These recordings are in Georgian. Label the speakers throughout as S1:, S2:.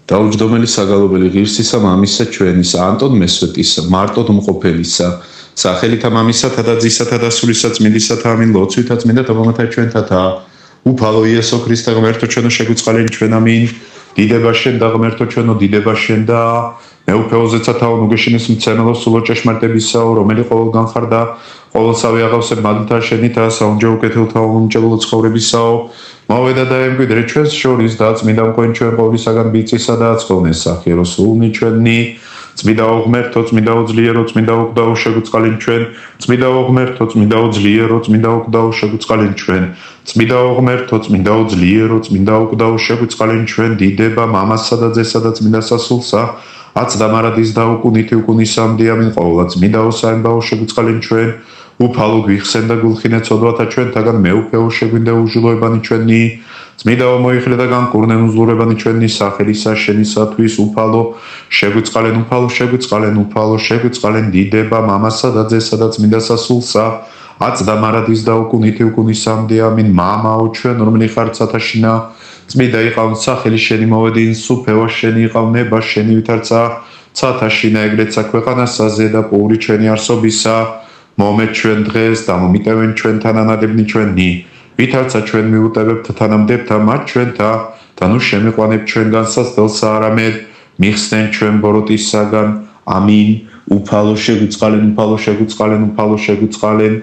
S1: დაუჯდომელი საგალობელი ღირსისა მამისა ჩვენისა ანტონ მესვეტისა მარტოდ მყოფელისა სახელითა მამისათა და ძისათა და სულისა წმინდისათა ამინ ლოცვითა წმინდა თამამათა ჩვენთათა უფალო იესო ქრისტე ღმერთო ჩვენო შეგვიწყალენი ჩვენ ამინ დიდება შენ და ღმერთო ჩვენო დიდება შენ და მეუფეოზეცათაო ნუგეშინის მცემელო სულო ჭეშმარიტებისაო რომელი ყოველგან ხარ და ყოველსავე აღავსებ მადლთა შენითა საუნჯე უკეთილთაო მომჭებულო ცხოვრებისაო მოვედა და ემკვიდრე ჩვენს შორის და წმინდა მქონი ჩვენ ყოვლისაგან ბიწისა და ცხოვნეს სახირო სულნი ჩვენი წმინდაო ღმერთო წმინდაო ძლიერო წმინდაო კვდაო შეგვიწყალენი ჩვენ წმინდაო ღმერთო წმინდაო ძლიერო წმინდაო კვდაო შეგვიწყალენი ჩვენ წმინდაო ღმერთო წმინდაო ძლიერო წმინდაო კვდაო შეგვიწყალენი ჩვენ დიდება მამასა და ძესა და წმინდა სასულსა აც და მარადის და უკუნითი უკუნისამდე ამინ ყოვლა წმინდაო საიმბაო შეგვიწყალენი ჩვენ უფალო გვიხსენ და გულხინე ცოდვათა ჩვენთაგან მეუფეო შეგვინდა უჟილოებანი ჩვენი წმინდაო მოიხილე და განკურნენ უზლურებანი ჩვენი სახელისა შენისათვის უფალო შეგვიწყალენ დიდება მამასა და ძესა და წმინდა სასულსა აც და მარადის და უკუნითი უკუნისამდე ამინ მამაო ჩვენ რომელი ხარ ცათაშინა წმინდა იყავ სახელი შენი მოვედინ სუფევა შენი იყავ ნება შენი ვითარცა ცათაშინა ეგრეცა ქვეყანასაზე და პური ჩვენი არსობისა მომეთ ჩვენ დღეს და მომიტევენ ჩვენ თანანადებნი ჩვენი ვითარცა ჩვენ მიუტევებთ თანამდებთა მათ ჩვენთა და ნუ შემიყვანებ ჩვენგან სასწელსა არამედ მიხსნენ ჩვენ ბოროტისაგან ამინ უფალო შეგვიწყალენ უფალო შეგვიწყალენ უფალო შეგვიწყალენ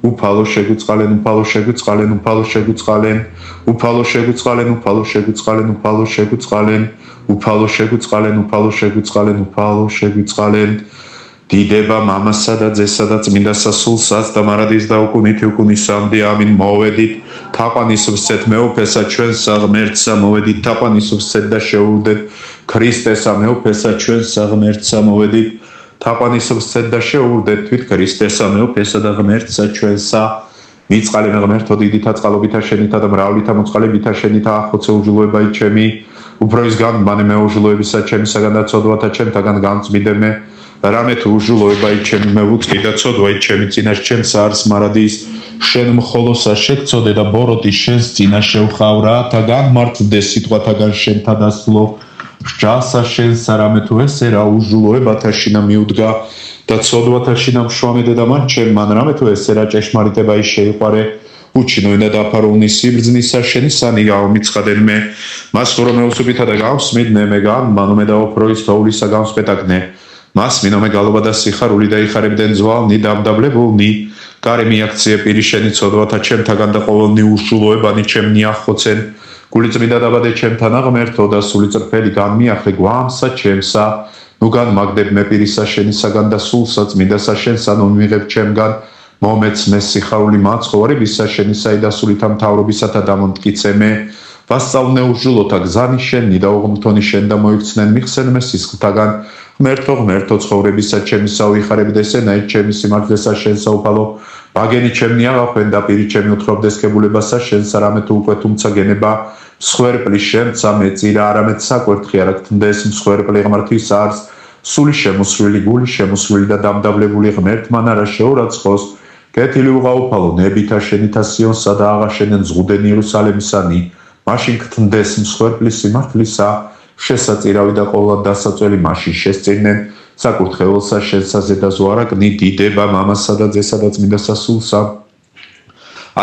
S1: უფალო შეგვიწყალენ უფალო შეგვიწყალენ უფალო შეგვიწყალენ უფალო შეგვიწყალენ უფალო შეგვიწყალენ უფალო შეგვიწყალენ უფალო შეგვიწყალენ უფალო შეგვიწყალენ უფალო შეგვიწყალენ დიდება მამასა და ძესა და წმინდა სასულსაც და მარადის და უკუნითი უკუნისამდე ამინ მოვედით თაყვანის ვსეთ მეუფესა ჩვენსა ღმერთსა მოვედით თაყვანის ვსეთ და შეურდეთ ქრისტესა მეუფესა ჩვენსა ღმერთსა მოვედით თაყვანის ვსეთ და შეურდეთ თვით ქრისტესა მეუფესა და ღმერთსა ჩვენსა მიწყალე მე ღმერთო დიდითა წყალობითა შენითა და მრავლითა მოწყალებითა შენითა ახოცე უჯილოებაი ჩემი უფროის განბანე მე უჯილოებისა ჩემისაგან და ცოდვათა ჩემთაგან გამწმიდე მე რამე თუ უჟულოებაი ჩემი მე ვუწყი და ცოდვაი ჩემი წინაშე ჩემს არს მარადის შენ მხოლოსა შეგწოდე და ბოროტი შენს წინაშე ვხავრა და განმარტდე სიტყვათაგან შენთა დასლო სჯასა შენს რამე თუ ესე რა უჟულოებათა შინა მიუდგა და ცოდვათა შინა მშვამედე და მან ჩემ მან რამე თუ ესე რა ჭეშმარიტებაი შეიყვარე უჩინოინა და ფაროვნი სიბრძნისა შენი სანი გაომიცხადენ მე მას ხორომეულსუბითა და გავსმიდნე მე განმანო მე და ოქროის თოვლისა გავსპეტაგნე მას მინომე გალობა და სიხარული და იხარებდნენ ძვალნი დამდაბლებულნი გარე მიაქციე პირი შენი ცოდვათა ჩემთაგან და ყოველნი უშულოებანი ჩემნი ახოცენ გული წმინდა დაბადე ჩემთან აღმერთო და სული წრფელი განმიახლე გვამსა ჩემსა ნუ განმაგდებ მე პირისა შენისაგან და სულსა წმინდასა შენსა ნუ მივიღებ ჩემგან მომეც მე სიხარული მაცხოვარებისა შენისა და სულითა მთავრობისათა დამონტკიცე მე ვასწავლნე უჟულოთა გზანი შენი და უღმრთონი შენ და მოიქცნენ მიხსენ მე სისხლთაგან ღმერთო ცხოვრებისა ჩემისა ვიხარებდეს ენაი ჩემი სიმართლესა შენსა უფალო ბაგენი ჩემნი აღახვენ და პირი ჩემი უთხრობდეს ქებულებასა შენსა რამე თუ უკვე თუმცა გენება მსხვერპლი შენსა მეწირა არამედ საკვერთხი არა გთნდეს მსხვერპლი ღმრთის არს სული შემოსვლილი გული შემოსვლილი და დამდაბლებული ღმერთმან არა შეურაცხოს კეთილი უღა უფალო ნებითა შენითა სიონსა და აღაშენენ ზღუდენ იერუსალემისანი მაშინ გთნდეს მსხვერპლი სიმართლისა შესაწირავი და ყოვლად დასაწველი მაშინ შესწირნენ საკურთხეველსა შენსა ზედაზვარაგნი დიდება მამასა და ძესა და წმინდა სასულსა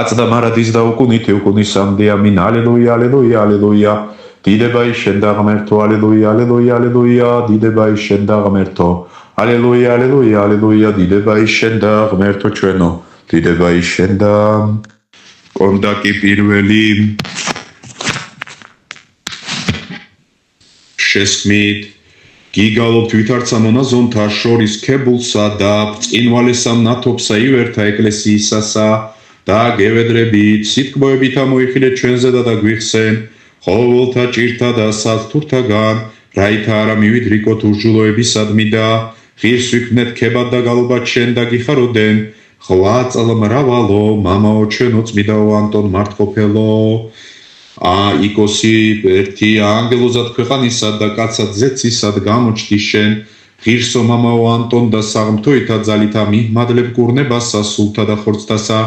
S1: აც და მარადის და უკუნითი უკუნისამდე ამინ ალელუია ალელუია ალელუია დიდება შენ და ღმერთო ალელუია ალელუია ალელუია დიდება შენ და ღმერთო ალელუია ალელუია ალელუია დიდება შენ და ღმერთო ჩვენო დიდება შენ და კონდა კი პირველი შესმით გიგალობთ ვითარცა მონაზონთა შორის ქებულსა და წინვალესამ ნათობსა ივერთა ეკლესიისასა და გევედრებით სიტყვებით ამოიხილეთ ჩვენზე და გვიხსენ ყოველთა ჭირთა და სათურთაგან რაითა არა მივიდრიკოთ ურჯულოებისადმი და ღირს ვიქნეთ ქებად და გალობად შენ და გიხაროდენ ხვლა წალმრავალო მამაო ჩვენო წმინდაო ანტონ მართყოფელო იკოსი ერთი ანგელოზად ქვეყანისა და კაცად ზეცისად გამოჩდი შენ ღირსო მამაო ანტონ და საღმრთოითა ძალითა მihmadleb კურნებასა სულთა და ხორცთასა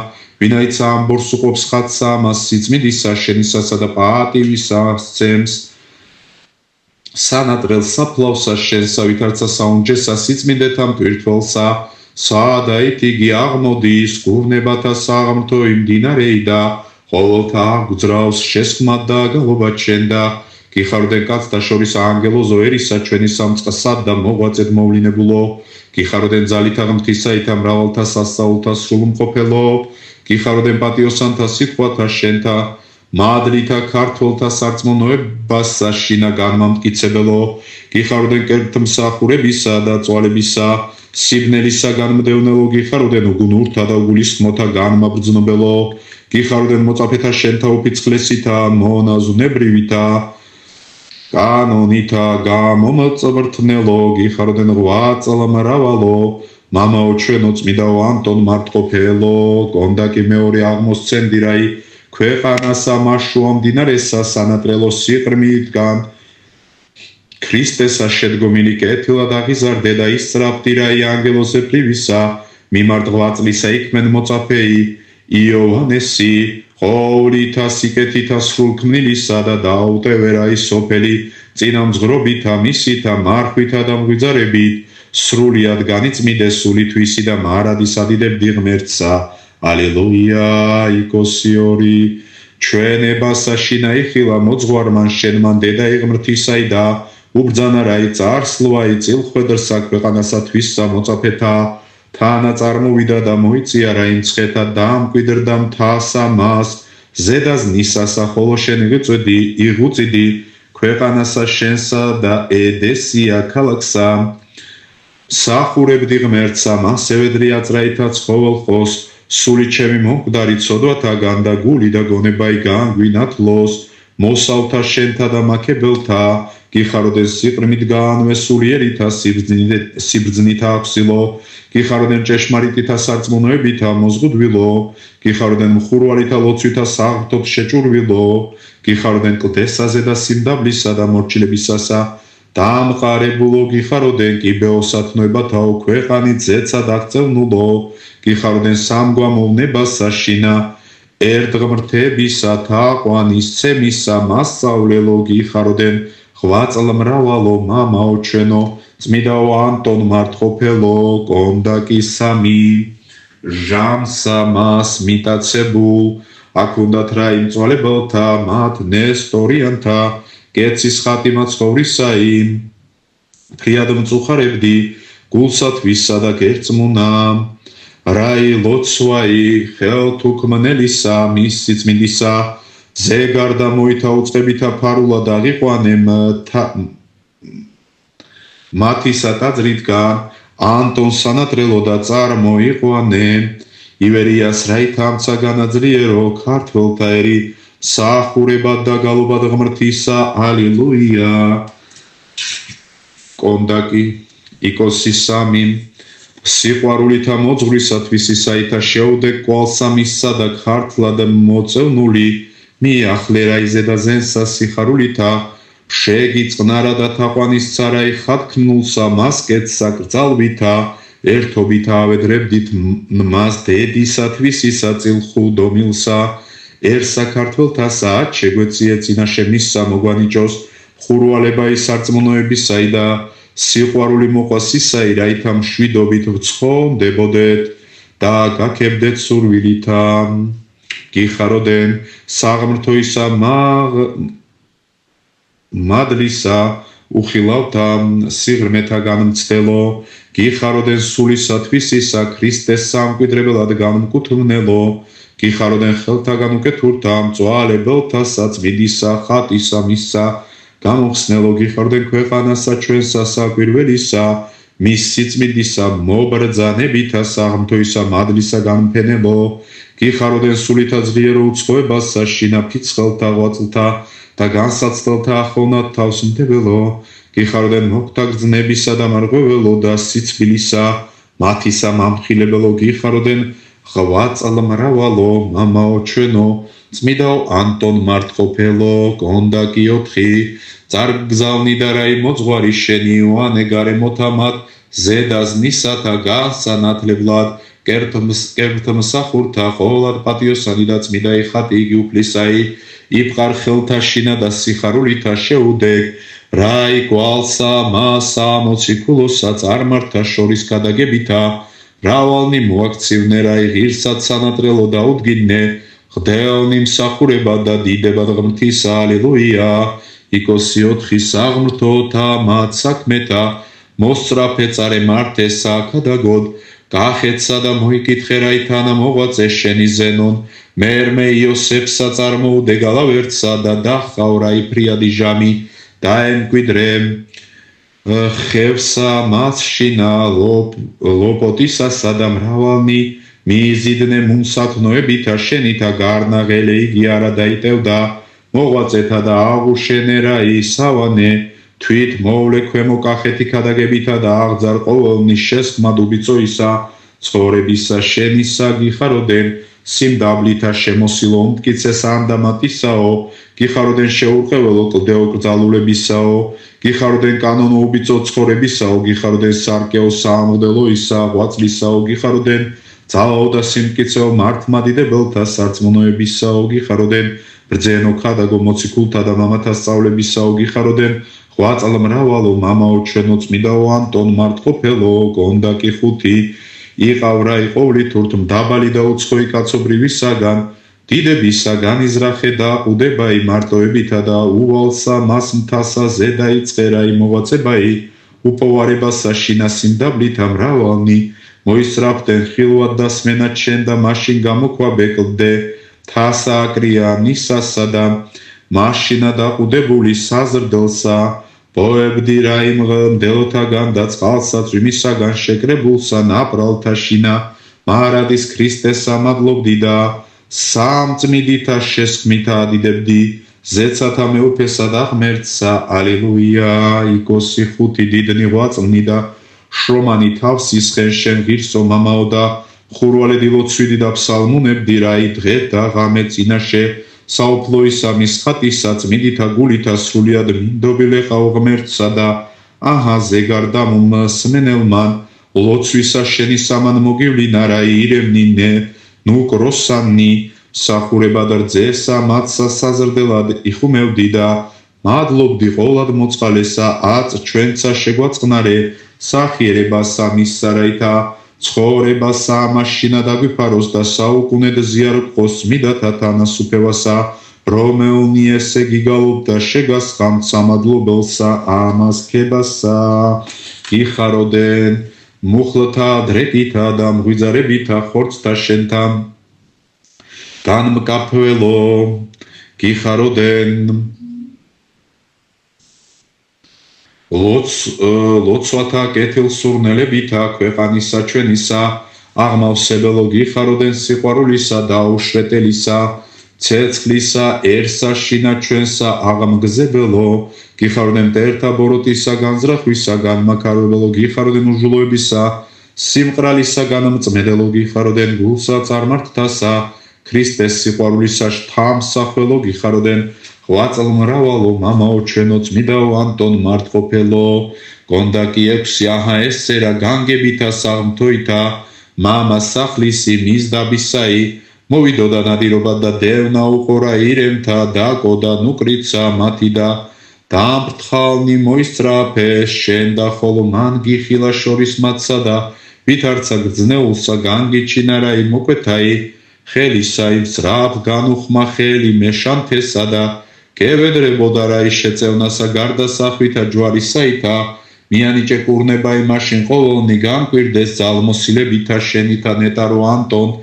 S1: ვინაიცა ამბორს უყოფს ხატსა მას სიწმიდისა შენისასა და პატივისა სცემს სანატრელსა ფლავსა შენსა ვითარცა საუნჯესა სიწმინდეთა მტვირთველსა საადაით იგი აღმოდის გურნებათა საღმრთო იმდინარეიდა ყოველთა გძრავს შესხმად და გალობად შენდა გიხარდენ კაცთა შორის ანგელო ზოერისა ჩვენი სამწყსად და მოღვაწედ მოვლინებულო გიხარდენ ძალითა ღმრთისა ითა მრავალთა სასწაულთა სრულმყოფელო გიხარდენ პატიოსანთა სიტყვათა შენთა მადლითა ქართველთა სარწმუნოებას საშინა განმამტკიცებელო გიხარდენ კერთმსახურებისა და წვალებისა სიბნელისა განმდევნელო გიხარდენ უგუნურთა და უგულისხმოთა განმაბრძნობელო გიხარდენ მოწაფეთა შენთა უფიცხლესითა მონაზვნებრივითა კანონითა გამომწვრთნელო გიხარდენ რვა წლამრავალო მამაო ჩვენო წმიდაო ანტონ მარტყოფელო კონდაკი მეორე აღმოსცენდირაი ქვეყანასა მაშუა მდინარესა სანატრელო სიყრმიდან ქრისტესა შედგომილი კეთილად აღიზარდე და ისწრაფდირაი ანგელოზე პრივისა მიმართ 8 წლისა იქმენ მოწაფეი იოანესი ხოვლითა სიკეთითა სრულქმნილისა და დაუტევერაი სოფელი წინამძღვრობითა მისითა მარხვითა და მღვიძარებით სრულიად განიწმინდეს სულითვისი და მარადის ადიდებდი ღმერთსა ალელუია იკოსიორი ჩვენებასა შინა იხილა მოძღვარმან შენმან დედა ღმრთისაი და უბძანარაი წარსლვაი წილხვედრსა ქვეყანასა თვისსა მოწაფეთა თანა წარმოვიდა და მოიწიარა იმ ცხეთა და ამკვიდრდა მთასა მას ზედაზნისასა ხოლო შენ იღუწიდი ქვეყანასა შენსა და ედესია ქალაქსა სახურებდი ღმერთსა მასევე დრიაწრაითა ცხოველყოს სული ჩემი მომკვდარი ცოდვათაგან და გული და გონებაი განგვინათლოს მოსავთა შენთა და მაქებელთა გიხარდენ სიყრმით განვესულიერითა სიბრძნითა აქვსილო გიხარდენ ჭეშმარიტითა სარწმუნოებითა მოზღუდვილო გიხარდენ მხურვალითა ლოცვითა საღმრთოდ შეჭურვილო გიხარდენ კლდესაზე და სიმდაბლისა და მორჩილებისასა დამყარებულო გიხარდენ კიბეოსათნოებათაო ქვეყანით ზეცად აღწევნულო გიხარდენ სამგვამოვნებასა შინა ერთ ღმრთებისა თაყვანისცემისა მასწავლელო გიხარდენ 8 წლამრავალო მამაო ჩვენო წმიდაო ანტონ მარტყოფელო კონდაკი 3 ჟამსა მას მიტაცებულ აქ უნდათ რა იმ წვალებელთა მათ ნესტორიანთა კეცის ხატი მაცხოვრისაი ფრიად მწუხარებდი გულსათვისა და გერწმუნა რაი ლოცვაი ხელთუქმნელისა მის სიწმინდისა ზეგარდა მოითა უწყებითა ფარულად აღიყვანემ მათისა ტაძრითგან ანტონ სანატრელო და წარმოიყვანე ივერიას რაითა ამცა განაძლიერო ქართველთა ერი სახურებად და გალობად ღმრთისა ალილუია კონდაკი იკოსი 3 სიყვარულითა მოძღვრისათვის ისაითა შეუდე კვალსამისა და ქართლად მოწევნული მიახლერაიზე და ზენსა სიხარულითა შეგიწყნარა და თაყვანისცარაი ხატქმნულსა მასკეთსა კრძალვითა ერთობითა ავედრებდით მას დედისათვისისა წილხუდომილსა ერსა ქართველთასა შეგვეციე წინაშე მისსა მოგვანიჭოს ხურვალებაი სარწმუნოებისაი და სიყვარული მოყვასისაი რაითა მშვიდობით ვცხონდებოდეთ და გაქებდეთ სურვილითა გიხარდენ საღმრთოისა მადლისა უხილავთა სიღრმეთა განმცდელო გიხარდენ სულისათვისისა ქრისტეს სამკვიდრებელად განმკუთვნელო გიხარდენ ხელთაგან უკეთურთა მწვალებელთა საწმიდისა ხატისა მისსა გამოხსნელო გიხარდენ ქვეყანასა ჩვენსა საკვირველისა მის სიწმინდისა მობრძანებითა საღმრთოისა მადლისა განმფენელო გიხარდენ სულითა ძლიერო უცხოებასა შინა ფიცხელთა ღვაწლთა და განსაცდელთა ახლოვნად თავსმდებელო გიხარდენ მოხდა გრძნებისა და მარღვეველო და სიცბილისა მათისა მამხილებელო გიხარდენ 8 წლამრავალო მამაო ჩვენო წმიდაო ანტონ მარტყოფელო კონდაკი 4 წარგზავნი და რაი მოძღვარი შენი იოანე გარემოთამად ზედაზნისათა განსანათლებლად კერთმსახურთა ყოვლად პატიოსანი და წმიდაი ხატი იგი უფლისაი იფყარ ხელთა შინა და სიხარულითა შეუდეგ რა იკვალსა მასა მოციქულოსა წარმართა შორის გადაგებითა მრავალნი მოაქცივნე რა ღირსად სანატრელო დაუდგინე ხდელნი მსახურება და დიდება ღმრთისა ალილუია იკოსი 4 საღმრთოთა მათ საქმეთა მოსწრაფე წარე მარტესა ქადაგოდ გახეცა და მოიკითხე რა ითანა მოღვაწე შენი ზენონ მერმე იოსებსა წარმოუდე გალავერტსა და დახავ რა იფრიადი ჟამი დაემკვიდრე ხევსა მასშინა ლოპოტისასა და მრავალნი მიიზიდნე მუნსათნოებითა შენითა გარნაღელე იგი არა დაიტევდა მოღვაწეთა და აღუშენე რა ისავანე თვით მოვლე ქვემო კახეთი ქადაგებითა და აღძარ ყოველნი შესხმა დუბიწოისა ცხოვრებისა შენისა გიხაროდენ სიმდაბლითა შემოსილო მტკიცეს ანდამატისაო გიხაროდენ შეურყეველო კლდეო კრძალულებისაო გიხაროდენ კანონო უბიწო ცხოვრებისაო გიხაროდენ სარკეო საამოდელოისა ღვაწლისაო გიხაროდენ ძალაო და სიმტკიცეო მართლმადიდებელთა სარწმუნოებისაო გიხაროდენ ბრძენო ქადაგო მოციქულთა და მამათა სწავლებისაო გიხაროდენ ღვაწლ მრავალო მამაო ჩვენო წმიდაო ანტონ მარტყოფელო გონდა კი 5 იყავ რა იყოვლი თურთ მდაბალი და უცხოი კაცობრივისაგან დიდებისაგან იზრახე და უდებაი მარტოებითა და უვალსა მას მთასა ზედა იწყერა იმოღვაწებაი უპოვარებასა შინა სიმდაბლითა მრავალნი მოისწრაფდნენ ხილვად და სმენად შენ და მაშინ გამოქვაბეკლდე თასა აკრია ნისასა და მაშინა დაყუდებული საზრდელსა პოებდი რა იმ მდელოთაგან და წყალსა წვიმისაგან შეკრებულსა ნაპრალთა შინა მარადის ქრისტესა მადლობდი და სამწმიდითა შესხმითა ადიდებდი ზეცათა მეუფესა და ღმერთსა ალილუია იკოსი 5 დიდნი ღვაწლნი და შრომანი თავს ისხენ შენ ღირსო მამაო და ხურვალედი ლოცვიდი და ფსალმუნებდი რა იდღე და ღამე წინაშე საუფლოისა მისხატისა წმიდითა გულითა სრულიად მინდობილეყავ ღმერთსა და აჰა ზეგარდამუმ სმენელმან ლოცვისა შენი სამან მოგივლინა რა ირევნინე ნუკროსანი სახურება და რძესა მათსა საზრდელად იხუმევდი და მადლობდი ყოვლად მოწყალესა აწ ჩვენცა შეგვაწყნარე სახიერებასა მისსა რაითა ცხოვრებასა მაშინა დაგვიფაროს და საუკუნედ ზიარყოს მიდათა თანასუფევასა რომელნი ესე გიგალობდა შეგასხამთ სამადლობელსა ამასქებასა იხაროდენ მუხლთა დრეკითა და მღვიძარებითა ხორცთა შენთან განმკაფველო გიხაროდენ ლოცვათა კეთილსურნელებითა ქვეყანისა ჩვენისა აღმავსებელო გიხაროდენ სიყვარულისა და უშრეტელისა ცეცხლისა ერსა შინა ჩვენსა აღმგზებელო გიხაროდენ მტერთა ბოროტისა განზრახვისა განმაქარებელო გიხაროდენ უჟულოებისა სიმყრალისა განმწმედელო გიხაროდენ გულსა წარმართთასა ქრისტეს სიყვარულისა შთამსახველო გიხაროდენ ღვაწლ მრავალო მამაო ჩვენო წმიდაო ანტონ მარტყოფელო გონდა კი 6 აჰა ესე რა განგებითა საღმრთოითა მამა სახლისი მისდაბისაი მოვიდოდა ნადირობა და დევნა უყურა ირემთა დაკოდა ნუკრიცა მათი და დამფრთხალნი მოისწრაფეს შენ და ხოლო მან გიხილა შორის მათსა და ვითარცა გძნეულსა განგიჩინა რა იმოკვეთაი ხელისა იმ სწრაფ განუხმა ხელი მეშანთესა და გევედრებოდა რა ის შეწევნასა გარდასახვითა ჯვარისაითა მიანიჭე კურნება იმაშინ ყოველნი განკვირდეს ძალმოსილებითა შენითა ნეტარო ანტონ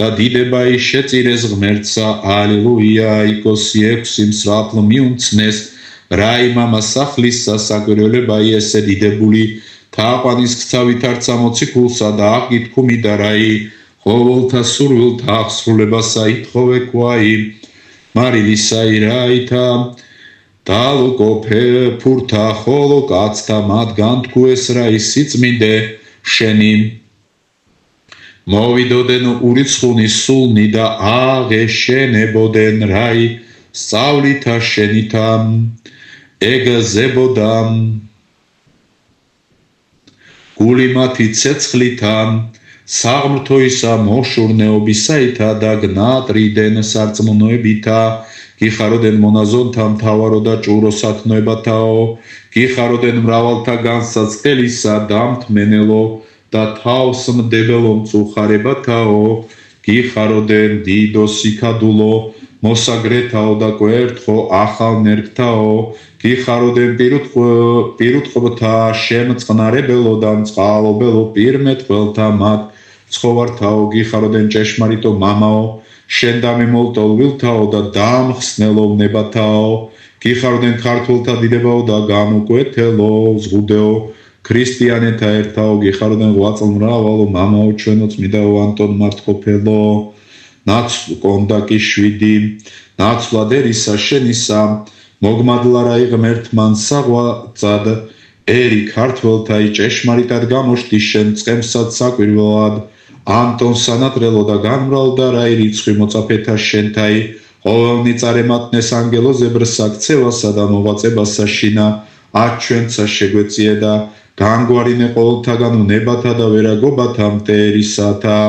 S1: და დიდება ის შეწირეს ღმერთსა ალილუია იკოსი 6 მსრაფლ მიუნცნეს რა იმამა სახლისა საკვირველებაი ესე დიდებული თაყვანის ქცა ვითარცა მოციქულსა და აკითხუმიდა რაი ყოველთა სურვილთა აღსრულებასა ითხოვე ქვაი მარილისა ირაითა დალუკო ფურთა ხოლო კაცთა მათგან თქუეს რა ისიწმინდე შენი მოვიდოდენ ურიცხუნი სულნი და აღეშენებოდენ რაი სწავლითა შენითა ეგზებოდა გული მათი ცეცხლითა საღმრთოისა მოშურნეობისაითა და გნატრიდენ სარწმუნოებითა გიხაროდენ მონაზონთა მთავარო და ჭურო სათნოებათაო გიხაროდენ მრავალთა განსაცდელისა და მთმენელო და თავს მდებელო მწუხარებათაო გიხაროდენ დიდო სიქადულო მოსაგრეთაო და კვერთხო ახალ ნერგთაო გიხაროდენ პირუტყვთა შემწყნარებელო და მწყალობელო პირმეტყველთა მათ ცხოვართაო გიხაროდენ ჭეშმარიტო მამაო შენ დამიმოლტოლვილთაო და დამხსნელოვნებათაო გიხაროდენ ქართველთა დიდებაო და განუკვეთელო ზღუდეო ქრისტიანეთა ერთაო გიხაროდენ ღვაწლმრავალო მამაო ჩვენო წმიდაო ანტონ მართყოფელო ნაცვლკონდაკი 7 ნაცვლად ერისა შენისა მოგმადლარა ღმერთმან საღვაწად ერი ქართველთაი ჭეშმარიტად გამოშდი შენ წყემსად საკვირველად ანტონ სანატრელო და განმრავლდა რაი რიცხვი მოწაფეთა შენთაი ყოველნი წარემატნეს ანგელო ზებრსა ქცევასა და მოღვაწებასა შინა აჩვენცა შეგვეციე და განგვარინე ყოველთაგან უნებათა და ვერაგობათა მტერისათა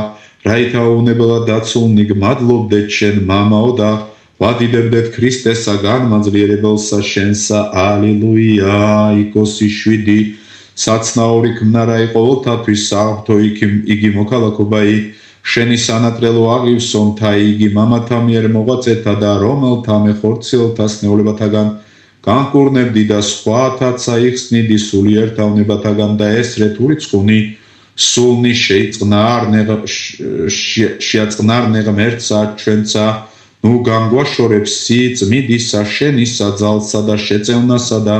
S1: რაითა უნებლა დაცულნი გმადლობდეთ შენ მამაო და ვადიდებდეთ ქრისტესა განმაძლიერებელსა შენსა ალილუია იკოსი 7 საცნაური ქმნარაი ყოველთათვის საღვთო იგი მოქალაქობაი შენი სანატრელო აღივსონთაი იგი მამათა მიერ მოღვაწეთა და რომელთა მეხორციელთა სნეულებათაგან განკურნებდი და სხვათაცა იხსნიდი სულიერ დავნებათაგან და ესრეთ ურიცხუნი სულნი შეაწნარნე ღმერთსა ჩვენსა ნუ განგვაშორებს სიწმიდისა შენისა ძალსა და შეწევნასა და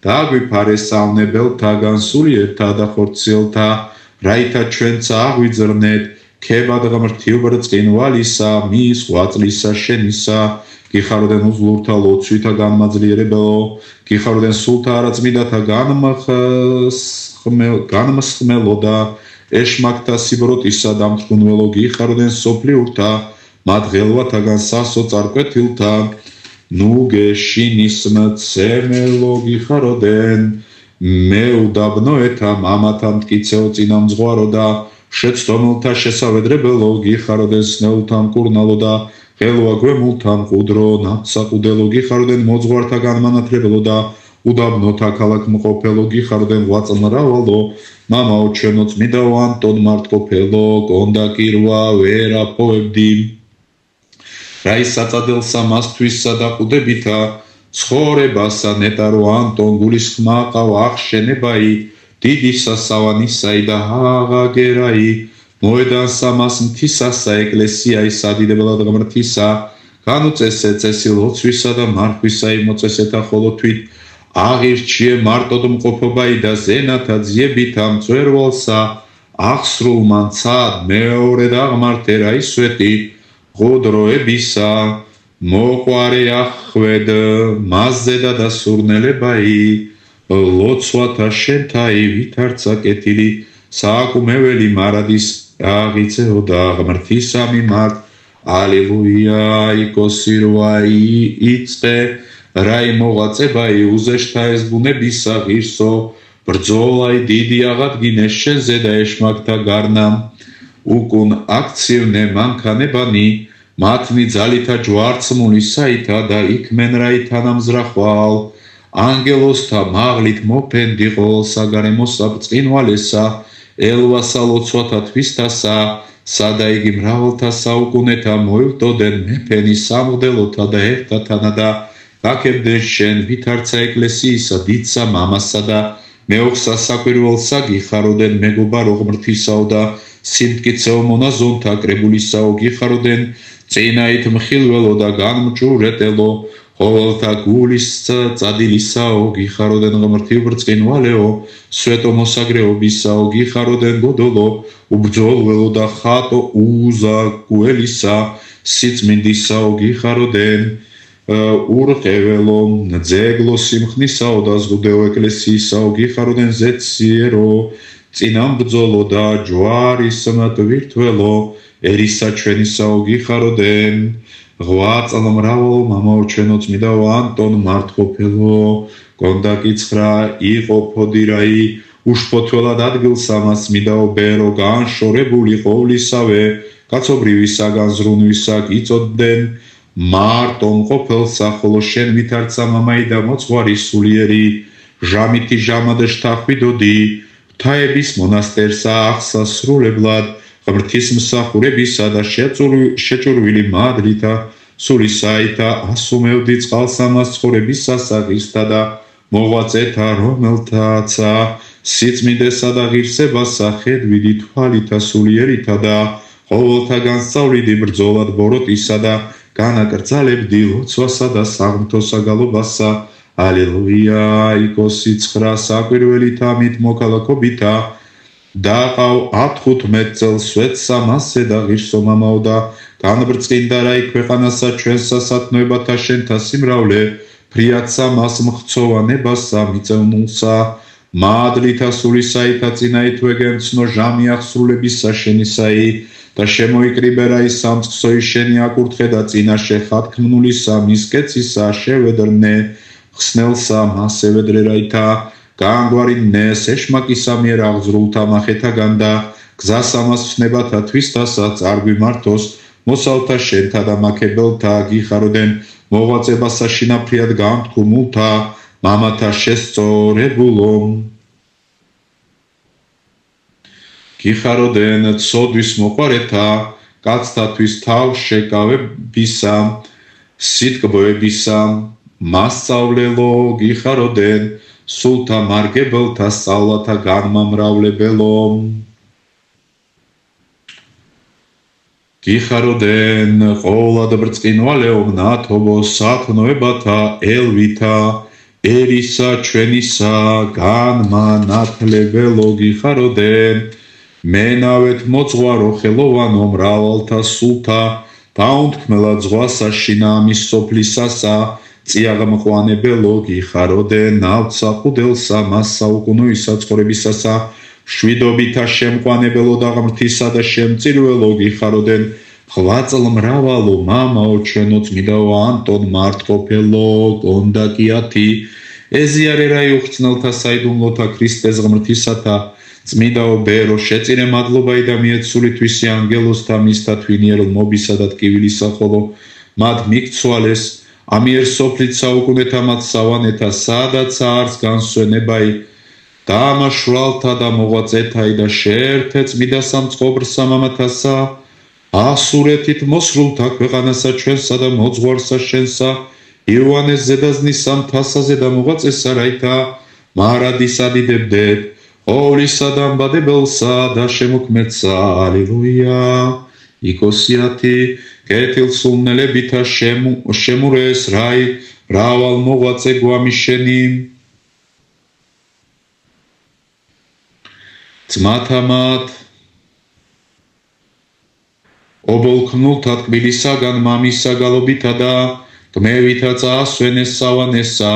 S1: დაგვიფარესავნებელთაგან სულიერთა და ხორციელთა რაითა ჩვენსა აღვიძრნეთ ქებად ღმრთივ ბრწყინვალისა მის ღვაწლისა შენისა გიხაროდენ უძლურთა ლოცვითა განმაძლიერებელო გიხაროდენ სულთა არაწმიდათა განმსხმელო და ეშმაკთა სიბროტისა და მთხუნველო გიხაროდენ სოფლიურთა მათ ღელვათაგან სასო წარკვეთილთა ნუ გეშინის მცემელო გიხაროდენ მეუდაბნოეთა მამათა მტკიცეო წინამძღვარო და შეცდომილთა შესავედრებელო გიხაროდენ სნეულთა მკურნალო და ღელვა გვემულთა მყუდრო ნაცაყუდელო გიხაროდენ მოძღვართა განმანათრებელო და უდაბნოთა ქალაქმყოფელო გიხაროდენ ღვაწლმრავალო მამაო ჩვენო წმიდაო ანტონ მართყოფელო გონდაკირვა ვერ აპოვებდი რაი საწადილსა მასთვისა და ყუდებითა ცხოვრებასა ნეტარო ანტონ გულისხმა ყავ ახშენებაი დიდი სასავანისაი და აღაგერაი მოედანსა მას მთისასა ეკლესიაი სადიდებელად ღმრთისა განუწესე წესი ლოცვისა და მარხვისა იმოწესეთა ხოლო თვით აღირჩიე მარტოდ მყოფობაი და ზენათა ძიებითა მწვერვალსა აღსრულმან ცად მეორედ აღმართე რაისვეტი ღოდროებისა მოყვარე ახვედ მასზე და დასურნელებაი ლოცვათა შენთაი ვითარცა კეთილი სააკუმეველი მარადის აღიწეო და ღმრთისა მიმართ ალილუია იკოსირვაი იწყე რაი მოღვაწებაი უზეშთა ეს ბუნებისა ღირსო ბრძოლაი დიდი აღადგინეს შენზე და ეშმაკთა გარნამ უკუნ აქცივნე მანქანებანი მათნი ძალითა ჯვარცმული საითა და იქმენ რაი თანამზრახვალ ანგელოსთა მაღლით მოფენდი ყოველ საგარემოსა ბრწყინვალესა ელვასა ლოცვათა თვისთასა სადა იგი მრავალთა საუკუნეთა მოილტოდენ მეფენი სამღდელოთა და ერთათანა და გაკებდნენ შენ ვითარცა ეკლესიისა დიდსა მამასა და მეოხსა საკვირველსა გიხაროდენ მეგობარო ღმრთისაო და სიმტკიცეო მონაზონთა კრებულისაო გიხაროდენ წინაით მხილველო და განმჭურეტელო ყოველთა გულის წადილისაო გიხაროდენ ღმრთივ ბრწყინვალეო სვეტო მოსაგრეობისაო გიხაროდენ გოდოლო უბრძოლველო და ხატო უზაგუელისა სიწმინდისაო გიხაროდენ ურყეველო ძეგლო სიმხნისაო და ზღუდეო ეკლესიისაო გიხაროდენ ზეციერო წინამბრძოლო და ჯვარის მტვირთველო ერისა ჩვენისაო გიხაროდენ ღვაწლმრავალო მამაო ჩვენო წმიდაო ანტონ მართყოფელო გონდაკი 9 იყო ფოდირაი უშფოთველად ადგილსა მას მიდაო ბერო განშორებული ყოვლისავე კაცობრივის საგანზრუნვისა გიწოდდნენ მარტო მყოფელსა, ხოლო შენ ვითარცა მამაი და მოძღვარი სულიერი, ჟამითი ჟამად შთახვიდოდი, ღვთაების მონასტერსა აღსასრულებლად, ღვთისმსახურებისა და შეჭურვილი მადლითა, სულისაითა ასუმევდი წყალსამას ცხოვრების სასაღისა და მოღვაწეთა, რომელთაცა სიწმინდესა და ღირსებასა ხედვიდი თვალითა სულიერითა და ყოველთა განსწავლიდი ბრძოლად ბოროტისა და განაკრძალებდი ლოცვასა და საღმრთოსა გალობასა. ალელუია. იქოსი 9 საკვირველითა მით მოქალაქობითა დაყავ 15 წელს სვეტსა მასე და ღირსო მამაო და განბრწყინდა რაი ქვეყანასა ჩვენსა სათნოებათა შენთა სიმრავლე ფრიათსა მას მხცოვანებასა მიწევნულსა მადლითა სულისაითა წინაითვეგენცნო ჟამი აღსრულებისა შენისაი და შემოიკრიბერაი სამწყსოი შენი აკურთხე და წინაშე ხათქმნულისა მისკეცისა შევედრნე ხსნელსა მასევედრე რაითა განგვარინე სეშმაკისა მიერ აღზრულთა მახეთაგან და გზასამას ვსნებათა თვისთასა წარგვიმართოს მოსალთა შენთა და მაქებელთა გიხაროდენ მოღვაწებასა შინაფრიად განთქმულთა მამათა შესწორებულო გიხაროდენ ცოდვის მოყარეთა კაცთათვის თავს შეკავებისა სიტკბოებისა მასწავლელო გიხაროდენ სულთა მარგებელთა სწავლათა განმამრავლებელო გიხაროდენ ყოვლად ბრწყინვალეო მნათობო სათნოებათა ელვითა ერისა ჩვენისა განმანათლებელო გიხაროდენ მენავეთ მოძღვარო ხელოვანო მრავალთა სულთა დაუნთქმელად ზღვასა შინამის სოფლისასა წიაღმყვანებელო გიხაროდენ ნავცა ყუდელსა მასსა უკუნოისა ცხოვრებისასა შვიდობითა შემყვანებელო და ღმრთისა და შემწირველო გიხაროდენ ღვაწლ მრავალო მამაო ჩვენო წმიდაო ანტონ მარტყოფელო კონდაკიათი ეზიარერაი უხსნელთა საიდუმლოთა ქრისტეს ღმრთისათა წმიდაო ბერო შეწირე მადლობაი და მიეცული თვისი ანგელოსთა მისთა თვინიერ მობისა და ტკივილისა ხოლო მათ მიქცვალეს ამიერ სოფლით საუკუნეთა მათ სავანეთა სადაც არც განსვენებაი და ამაშვალთა და მოღვაწეთაი და შეერთე წმიდა სამწყობრსა მამათასა ასურეთით მოსრულთა ქვეყანასა ჩვენსა და მოძღვარსა შენსა იოანეს ზედაზნისა მთასაზე და მოღვაწესა რაითა მარადისა დიდებდეთ ყოვლისა დამბადებელსა და შემოქმედსა ალილუია იქოსიათი კეთილსულნელებითა შემურეს რაი მრავალ მოღვაწე გვამიშენი ძმათამათ ობოლქმნულთა ტკბილისაგან მამისა გალობითა და გმევითა წაასვენეს სავანესა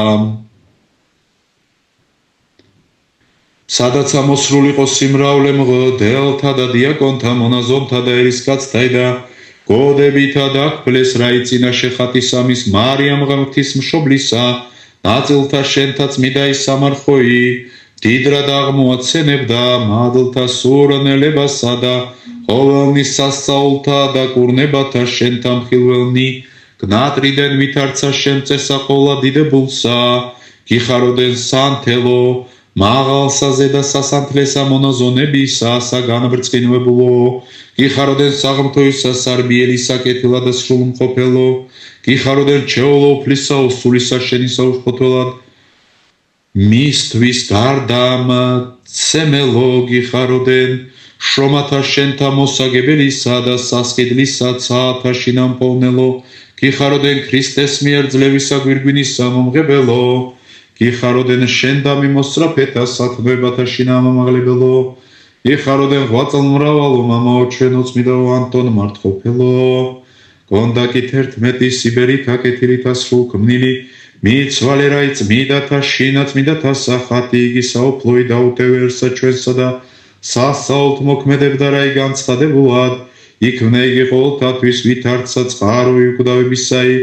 S1: სადაც ამოსრულიყო სიმრავლე მღვდელთა და დიაკონთა მონაზონთა და ერისკაცთა და გოდებითა დაგფლეს რაი წინაშე ხათისამის მარიამ ღვთისმშობლისა ნაწილთა შენთა წმიდაი სამარხოი დიდრად აღმოაცენებდა მადლთა სურნელებასა და ყოველნის სასწაულთა და კურნებათა შენთა მხილველნი გნატრიდან ვითარცა შენ წესა ყოლა დიდებულსა გიხაროდენ სანთელო მაღალსაზე და სასანთლესა მონაზონებისა საგანბრწყინვებულო გიხაროდენ საღმრთოისა სარბიელისა კეთილა და სრულმყოფელო გიხაროდენ ჩეოლო უფლისა უსულისა შენისა უშფოთველად მისთვის გარდამცემელო გიხაროდენ შრომათა შენთა მოსაგებელისა და სასყიდლისა ცათა შინამპოვნელო გიხაროდენ ქრისტეს მიერ ძლევისა გვირგვინისა მომღებელო გიხაროდენ შენ და მიმოსწრაფეთა სათნოებათა შინამამაღლებელო გიხაროდენ ღვაწლ მრავალო მამაო ჩვენო წმიდაო ანტონ მარტყოფელო კონდაკით 11 სიბერითა კეთილითა სრულქმნილი მიცვალე რაი წმიდათა შინაწმიდათა სახათი იგი საუფლოი დაუტევერსა ჩვენსა და სასწაულთ მოქმედებდა რაი განცხადებულად იქმნე იგი ყოველთათვის ვითარცა წყაროი უკვდავებისაი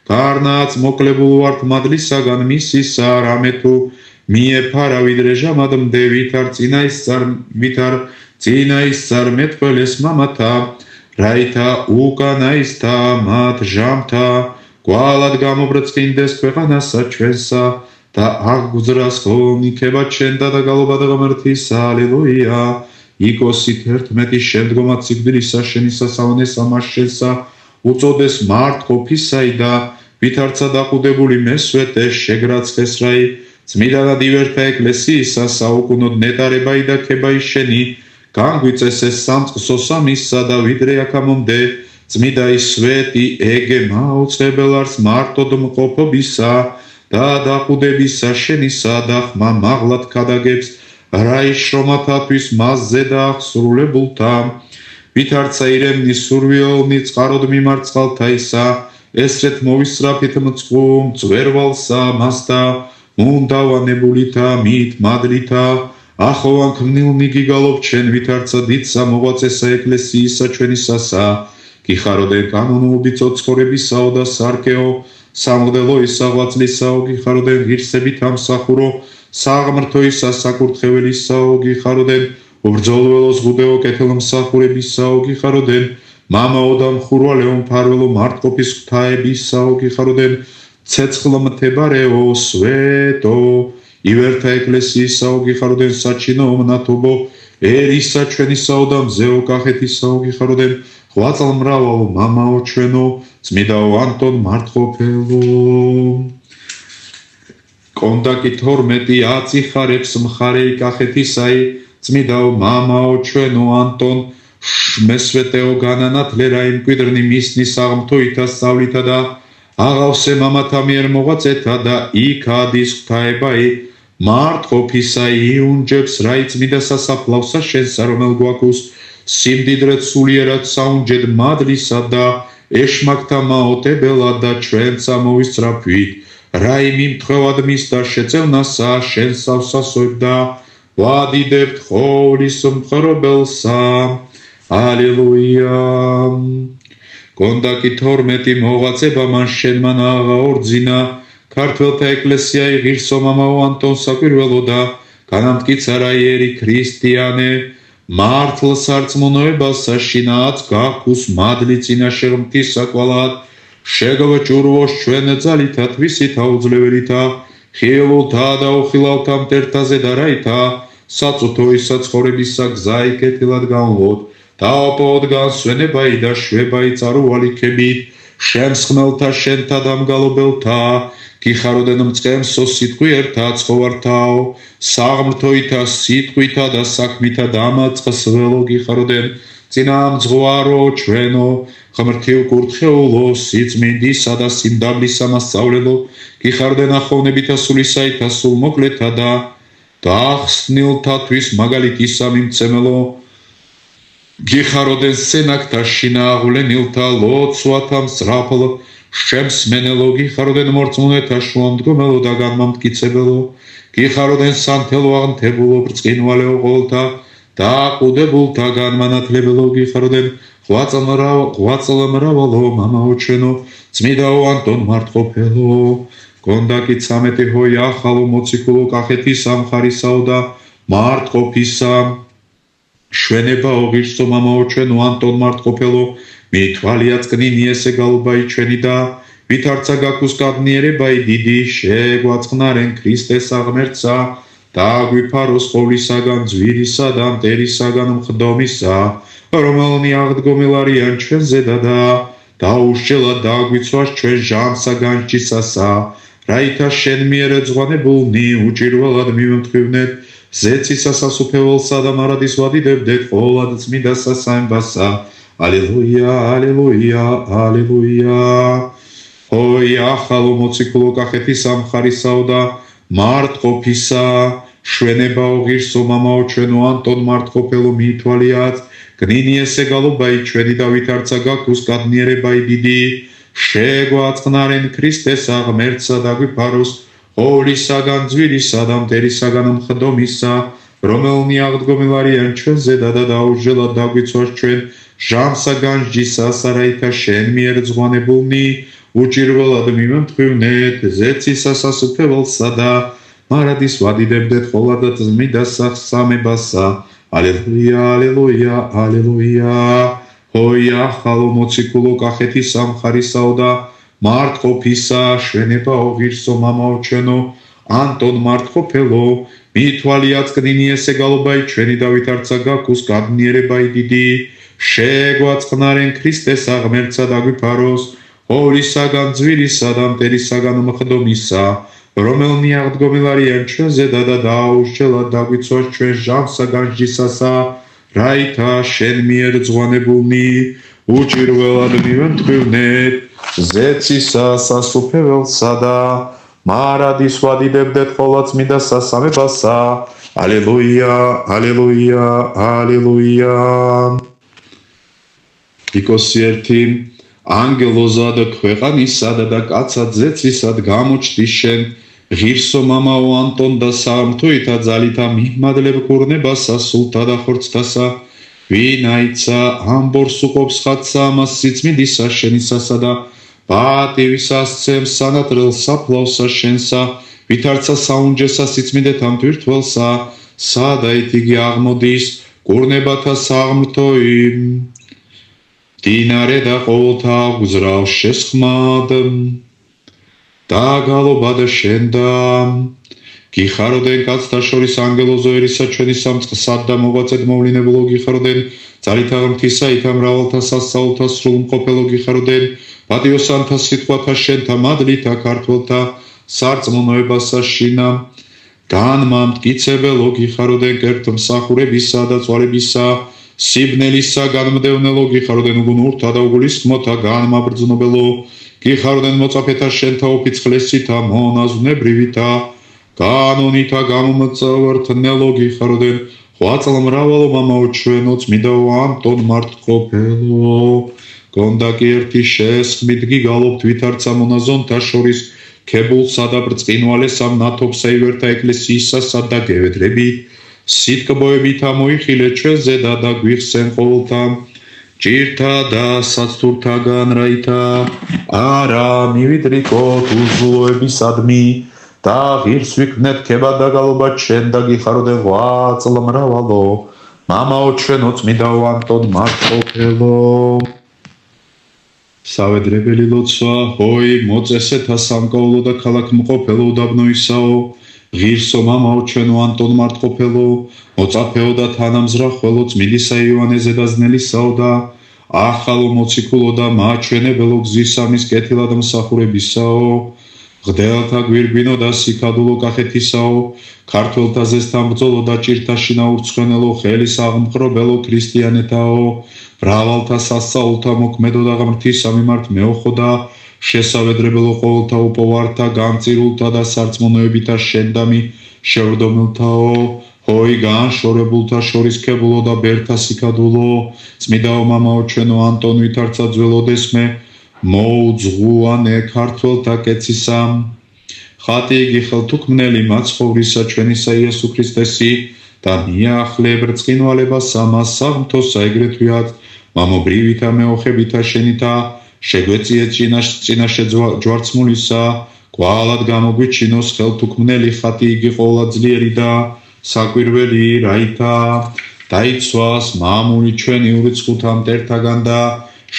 S1: გარნაც მოკლებულ ვართ მადლისაგან მისისა რამე თუ მიეფარა ვიდრე ჟამადმდე ვითარ წინაისწარ მეტყველეს მამათა რაითა უკანა ისთა მათ ჟამთა გვალად გამობრწყინდეს ქვეყანასა ჩვენსა და აღგზრას ხოლმიქება ჩენდა და გალობა და ღმერთისა ალილუია იქოსით ერთმეტის შემდგომად სიკვდილისა შენი სასავანესა მას შენსა უწოდეს მარტყოფისაი და ვითარცა დაყუდებული მესვეტე შეგრაცხეს რაი წმიდანად ივერთა ეკლესიისა საუკუნოდ ნეტარებაი და ქებაი შენი განგვიწესეს სამწყსო სამისა და ვიდრე აქამდე წმიდაი სვეტი ეგე მაუწყებელარს მარტოდ მყოფობისა და დაყუდებისა შენისა და ხმა მაღლად ქადაგებს რაი შრომათათვის მასზე და აღსრულებულთა ვითარცა ირემნის სურვიოლნი წყაროდ მიმარცხალთა ისა ესრეთ მოვისწრაფით მწყում წვერვალსა მასთა მუნდავანებულითა მით მადლითა ახოვან ქმნილნი გიგალობ ჩვენ ვითარცა დიდსა მოღვაწესა ეკლესიისა ჩვენისასა გიხაროდენ კანონობით ცოცხორებისაო და სარკეო სამღდელოისა ღვაწლისაო გიხაროდენ ღირსებით ამსახურო საღმრთოისა საკურთხეველისაო გიხაროდენ უბრძოლველოს ღუდეო კეთილმსახურებისაო გიხაროდენ მამაო და მხურვალეო მფარველო მარტყოფის ღვთაებისაო გიხაროდენ ცეცხლმთებარეო სვეტო ივერთა ეკლესიისაო გიხაროდენ საჩინო მნათობო ერისა ჩვენისაო და მზეო კახეთისაო გიხაროდენ ღვაწლმრავალ მამაო ჩვენო წმიდაო ანტონ მარტყოფელო კონდაკი 12 აწიხარებს მხარეი კახეთისაი წმიდაო მამაო ჩვენო ანტონ მესვეტეო განანათლე რა იმკვიდრნი მისნის აღმთოითა სწავლითა და აღავსე მამათა მიერ მოღვაწეთა და იქადის ღვთაებაი მარტყოფისა იუნჯებს რაი წმიდა სასაფლავსა შენსა რომელ გვაქუს სიმდიდრეთ სულიერად საუნჯედ მადლისა და ეშმაკთა მაოტებელად და ჩვენსა მოვისწრაფვით რაი მიმთხვევად მისთა შეწევნასა შენსავსასოებ და ვადიდებთ ხოვრის მხრობელსა ალილუია კონდაკი 12 მოღვაწება მან შენმან აღაორძინა ქართველთა ეკლესიაი ღირსო მამაო ანტონ საკვირველო და განამტკიცა რა იერი ქრისტიანე მართლ სარწმუნოებასა შინააც გაქუს მადლი წინაშე ღმრთისა კვალად შეგვეჭურვოს ჩვენ ძალითა თვისითა უძლეველითა ხილულთა და უხილავთა მტერთაზე და რაითა საწუთოისა ცხოვრებისა გზაი კეთილად განვლოდ დააპოდ განსვენებაი და შვებაი წარუვალიქებით შემსხმელთა შენთა დამგალობელთა გიხაროდენ მწყემსო სიტყვი ერთა ცხოვართაო საღმრთოითა სიტყვითა და საქმითა დამაწყსველო გიხაროდენ წინამძღვარო ჩვენო ღმრთივ კურთხეულო სიწმინდისა და სიმდაბლისა მასწავლელო გიხარდენ ახოვნებითა სულისაითა სულ მოკლეთა და ახსნილთათვის მაგალითისა მიმცემელო გიხაროდენ სენაკთა შინააღვლენილთა ლოცვათა მსრაფლ შემსმენელო გიხაროდენ მორწმუნეთა შუამდგომელო და განმამტკიცებელო გიხაროდენ სანთელო აღნთებულო ბრწყინვალეო ყოველთა დაყუდებულთა განმანათლებელო გიხაროდენ ღვაწლმრავალო მამაო ჩვენო წმიდაო ანტონ მარტყოფელო კონდაკი 13 ჰოი ახალო მოციქულო კახეთის ამხარისაო და მარტყოფისა შვენებაო ღირსო მამაო ჩვენო ანტონ მარტყოფელო მითვალია წკნინი ესე გალობაი ჩვენი და ვითარცა გაქუს კადნიერებაი დიდი შეგვაწყნარენ ქრისტეს აღმერთსა და გვიფაროს ყოვლისაგან ძვირისა და მტერისაგან მხდომისა რომელნი აღდგომილ არიან ჩვენზე და დაუშჯელად დააგვიცვას ჩვენ ჟამსა განჭისასა რაითა შენ მიერ ეძღვანებულნი უჭირველად მიმემთხვივნეთ ზეცისა სასუფეველსა და მარადის ვადიდებდეთ ყოვლად წმიდა სასაემბასა ალილუია ალილუია ალილუია ჰოი ახალო მოციქულო კახეთის ამხარისაო და მარტყოფისა შვენებაო ღირსო მამაო ჩვენო ანტონ მარტყოფელო მიითვალიათ გნინი ესე გალობაი ჩვენი და ვითარცა გაქუს კადნიერებაი დიდი შეგვაწყნარენ ქრისტეს აღმერთსა და გვიფაროს ყოვლისაგან ძვირისა და მტერისაგან მხდომისა რომელნი აღდგომილ არიან ჩვენზე და დაუშჯელად დაგვიცვას ჩვენ ჟამსა განჯისასა რაითა შენ მიერ ძღვანებულნი უჭირველად მიმემთხვივნეთ ზეცისა სასუფეველსა და მარადის ვადიდებდეთ ყოვლად წმიდა სასამებასა ალილუია ალილუია ალილუია ჰოი ახალო მოციქულო კახეთის სამხარისაო და მარტყოფისა შვენებაო ღირსო მამაო ჩვენო ანტონ მარტყოფელო მითვალი აწკნინი ესე გალობაი ჩვენი დავით არცა გაქუს გადნიერებაი დიდი შეგვაწყნარენ ქრისტეს აღმერთსა დაგვიფაროს ოლისაგან ძვირისა და მტერისაგან მხდომისა რომელნი აღდგომილარიან ჩვენზე და დააუშჩელად დაგვიცვას ჩვენ ჟამსა განჯისასა რაითა შენ მიერ ძღვანებულნი უჭირველად მივემთხვივნეთ ზეცისა სასუფეველსა და მარადის ვადიდებდეთ ხოლაც მიდა სასამებასა ალელუია ალელუია ალელუია იქოსი ერთი ანგელოზად ქვეყანისად და კაცად ზეცისად გამოჩდი შენ ღირსო მამაო ანტონ და საამთოითა ძალითა მihmadleb კურნებასა სულთა და ხორცთასა ვინაიცა ამბორს უყოფს ხატსა ამას სიწმიდისა შენისასა და პატივისას ცემს სანატრელს საფლავსა შენსა ვითარცა საუნჯესა სიწმიდეთა მტვირთველსა სადაით იგი აღმოდის კურნებათა საღმრთოი დინარე და ყოველთა გზრავს შესხმად და გალობად შენდა გიხაროდენ კაცთა შორის ანგელოზო ერისა ჩვენი სამწყსად და მოღვაწედ მოვლინებულო გიხაროდენ ძალითა ღმრთისა ითა მრავალთა სასწაულთა სრულმყოფელო გიხაროდენ პატიოსანთა სიტყვათა შენთა მადლითა ქართველთა სარწმუნოებასა შინა განმა მტკიცებელო გიხაროდენ კერძ მსახურებისა და წვალებისა სიბნელისა განმდევნელო გიხაროდენ უგუნურთა და უგულისხმოთა განმაბრძნობელო გიხაროდენ მოწაფეთა შენთა ოფიცხლესითა მონაზვნებრივითა განონითა გამომწვართნელო გიხაროდენ ღვაწლმრავალო მამაო ჩვენო წმიდაო ანტონ მარტყოფელო გონდა კი ერთი შესხმით გიგალობთ ვითარცა მონაზონთა შორის ქებულსა და ბრწყინვალესა ნათობსა ივერთა ეკლესიისასა და გევედრებით სიტკბოებით ამოიხილე ჩვენზე და გვიხსენ ყოველთა ჭირთა და საცთურთაგან რაითა არა მივიდრიკოთ უზრუნველობისადმი და ღირს ვიქნეთ ქებად და გალობად შენ და გიხაროდენ ღვაწლმრავალო მამაო ჩვენო წმიდაო ანტონ მარტყოფელო სავედრებელი ლოცვა ჰოი მოწესეთა სამკაულო და ქალაქ მყოფელო უდაბნოისაო ღირსო მამაო ჩვენო ანტონ მარტყოფელო მოწაფეო და თანამზრახველო წმიდისა იოანე ზედაზნელისაო და ახალო მოციქულო და მაჩვენებელო გზისამის კეთილად მსახურებისაო ღდელთა გვირგვინო და სიკადულო კახეთისაო ქართველთა ზესთან ბრძოლო და ჭირთაში ნაურცხენელო ხელის აღმყრობელო ქრისტიანეთაო მრავალთა სასწაულთა მოქმედო და ღმრთისა მიმართ მეოხო და შესავედრებელო ყოველთა უპოვართა გამწირულთა და სარწმუნოებითა შენდამი შევრდომილთაო ჰოი განშორებულთა შორის ქებულო და ბერთა სიკადულო წმიდაო მამაო ჩვენო ანტონ ვითარცა ძველოდესმე მოუძღვანე ქართველთა კეცისა ხატი იგი ხელთუქმნელი მაცხოვრისა ჩვენისა იესო ქრისტესი და მიახლე ბრწყინვალებას ამას საღმრთოსა ეგრეთვეაც მამობრივითა მეოხებითა შენითა შეგვეციეთ წინაშე ჯვარცმულისა კვალად გამოგვიჩინოს ხელთუქმნელი ხატი იგი ყოვლად ძლიერი და საკვირველი რაითა დაიცვას მამული ჩვენი ურიცხუთა მტერთაგან და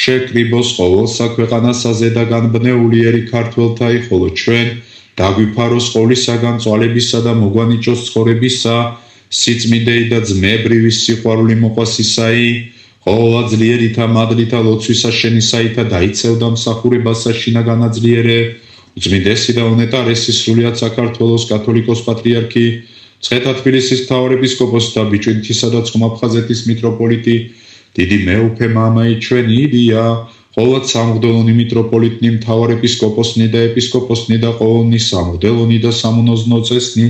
S1: შეკრიბოს ყოველსა ქვეყანასაზე და განბნეულიერი ქართველთაი ხოლო ჩვენ დაგვიფაროს ყოვლისაგან წვალებისა და მოგვანიჭოს ცხოვრებისა სიწმიდეი და ძმებრივი სიყვარული მოყვასისაი ყოვლად ძლიერითა მადლითა ლოცვისა შენისაითა დაიცევდა მსახურებასა შინა განაძლიერე უწმინდესი და უნეტარესი სრულიად საქართველოს კათოლიკოს პატრიარქი მცხეთა თბილისის მთავარეპისკოპოსი და ბიჭვინთისა და ცხუმ-აფხაზეთის მიტროპოლიტი დიდი მეუფე მამაი ჩვენი ილია ყოვლად სამღვდელონი მიტროპოლიტნი მთავარეპისკოპოსნი და ეპისკოპოსნი და ყოველნი სამღვდელონი და სამონოზნო წესნი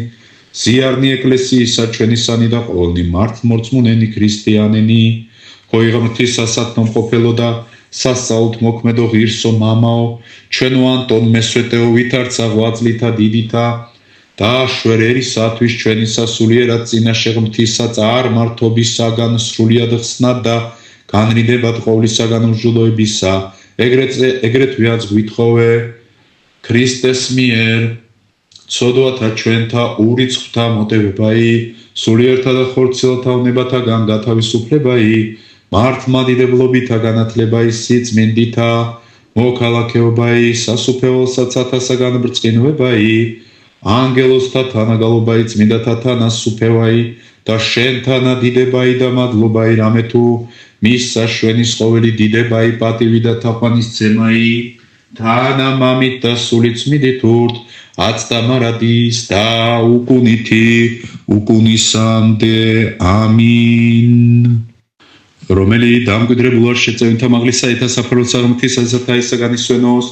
S1: ზიარნი ეკლესიისა ჩვენისანი და ყოველნი მართლმორწმუნენი ქრისტიანენი ჰოი ღმრთისა სათნომყოფელო და სასწაულთ მოქმედო ღირსო მამაო ჩვენო ანტონ მესვეტეო ვითარცა ღვაწლითა დიდითა და შვერერისათვის ჩვენისა სულიერად წინაშე ღმრთისა წარმართობისაგან სრულიად ხსნად და განრიდებად ყოვლისაგან მსჯულოებისა ეგრეთვეაც გვითხოვე ქრისტეს მიერ ცოდვათა ჩვენთა ურიცხვთა მოტევებაი სულიერთა და ხორციელთა უნებათაგან გათავისუფლებაი მართლმადიდებლობითა განათლებაის სიწმინდითა მოქალაქეობაი სასუფეველსაც ათასაგან ბრწყინვებაი ანგელოსთა თანაგალობაი წმინდათა თანასუფევაი და შენთანა დიდებაი და მადლობაი რამე თუ მის საშვენის ყოველი დიდებაი პატივი და თაყვანისცემაი თანა მამით და სულით წმიდით ურთ აცდამარადის და უკუნითი უკუნისამდე ამინ რომელი დამკვიდრებულად შეწევითა მაღლისა ეთა საფრთხის საღმრთისასა და ისაგან ისვენოს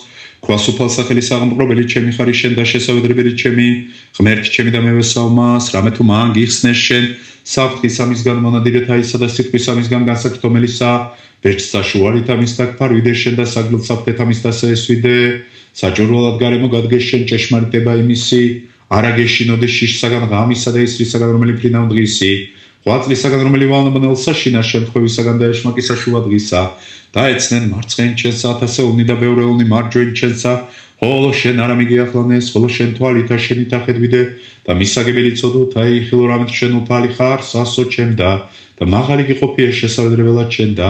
S1: ქვასუფალ სახელის საღმრთობელი ჩემი ხარი შენ და შესაძლებელი ჩემი ღმერთი ჩემი და მე ვესალმას რამე თუ მან გიხსნეს შენ საფრთხის ამისგან მონადირეთა ისა და სიტყვის ამისგან განსაკუთრებელისა ვერც საშუალით ამის დაკფარვიდე შენ და საგლობ საფრთხეთ ამის და შეესვიდე საჭურველად გარემო გადგეს შენ ჭეშმარიტება იმისი არა გეშინოდე შიშსაგან ღამისა და ისრისაგან რომელი ფრინა დღისი ღვაწლისაგან რომელი ვალნებნელსა შინა შემთხვევისაგან და ეშმაკისა შუა დღისა დაეცნენ მარცხენ ჩენსა ათასეულნი და ბევრეულნი მარჯვენ ჩენსა ხოლო შენ არა მიგიახლანეს ხოლო შენ თვალითა შენით ახედვიდე და მისაგებელი ცოდოთ აი ხილო რამეთ შენ უფალი ხარ სასო ჩემ და მაღალი გიყოფიე შესაძლებელად შენ და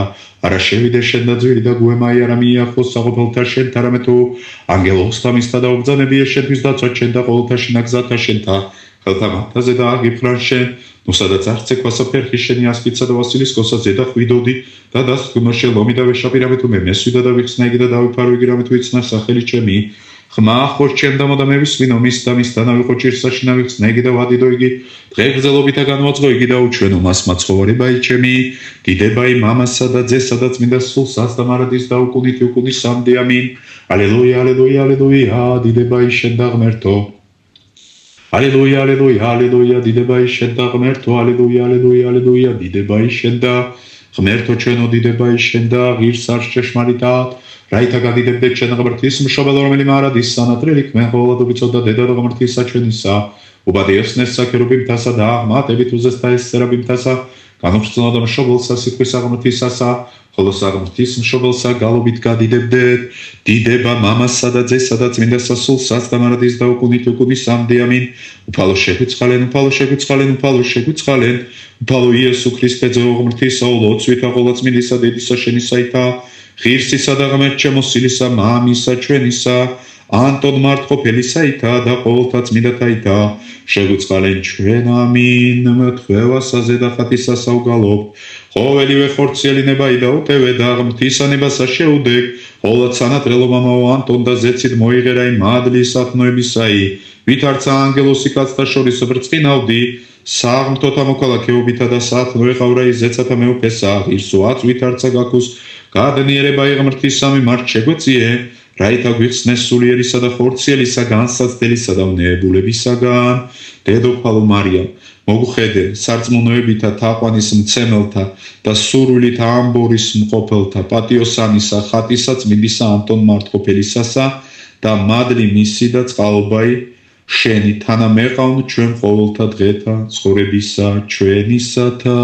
S1: არა შევიდე შენ და ძვირი და გვემაი არა მიიახლოს საყოფელთა შენთა რამე თუ ანგელოსთა მისთა და უბრძანებიე შენთვის დაცვა შენ და ყოველთა შინაგზათა შენთა ხელთა მათაზე და აგიფრან შენ ნუ სადაც არც ექვასა ფერხი შენი ასპიცა და ვასილისკოსა ზედა ხვიდოდი და დასთქმო შენ ლომი და ვეშაპირამე თუ მე მესვიდა და ვიხსნა იგი და დავიფარო იგი რამე თუ იცნა სახელი ჩემი ხმა ხორ ჩემ და მოდა მე ვისვინო მის და მის და ნავიყო ჭირსაში ნავიხსნა იგი და ვადიდო იგი დღე გრძელობითა განვაწყო იგი და უჩვენო მას მაცხოვარებაი ჩემი დიდებაი მამასა და ძესა და წმინდა სულსაც და მარადის და უკუნითი უკუნისამდე ამინ ალელუია ალელუია ალელუია დიდებაი შენ და ღმერთო ალელუია ალელუია ალელუია დიდებაი შენ და ღმერთო ალელუია ალელუია ალელუია დიდებაი შენ და ღმერთო ჩვენო დიდებაი შენ და ღირს არ ჭეშმარიტად რაითა გადიდებდეთ შენ ღმერთის მშობელ რომელი მარადის სანატრელი ქმენ ყოვლადობიცო და დედა და ღმერთისა ჩვენისა უბადიოსნესსა ქერუბიმთასა და აღმატებით უზესთა ეს სერაბიმთასა განუხრწნო და მშობელსა სიტყვის აღმრთისასა ხოლო საღმრთის მშობელსა გალობით გადიდებდეთ დიდება მამასა და ძესა და წმინდასა სულსაც და მარადის და უკუნით უკუნისამდე ამინ უფალო შეგვიწყალენ უფალო შეგვიწყალენ უფალო შეგვიწყალენ უფალო იესო ქრისტე ძეო ღმრთისა ლოცვითა ყოვლა წმინდისა დედისა შენისაითა ღირსისა და ღმერთ შემოსილისა მამისა ჩვენისა ანტონ მარტყოფელისაითა და ყოველთა წმინდათაითა შეგვიწყალენ ჩვენ ამინ მთვევასაზე და ხათისა საუგალობ ყოველივე ხორციელინება და უტევე და ღმრთისანებასა შეუდეგ ყოვლად სანატრელო მამაო ანტონ და ზეცით მოიღერაი მადლის ათნოებისაი ვითარცა ანგელოსი კაცთა შორის ბრწყინავდი საღმრთოთა მოქალაქეობითა და საათნო ეყავრა იზეცათა მეუფესა ღირსო აც ვითარცა გაქუს გადნიერება ღმრთის სამი მართ შეგვეციე რაითა გვიხსნეს სულიერისა და ხორციელისა განსაცდელისა და ვნებულებისაგან დედოფალ მარიამ მოგხედე სარწმუნოებითა თაყვანის მცემელთა და სურვილით ამბორის მყოფელთა პატიოსანისა ხატისა წმინდისა ანტონ მარტყოფელისასა და მადლი მისი და წყალობაი შენი თანა მეყავ ჩვენ ყოველთა დღეთა ცხოვრებისა ჩვენისათა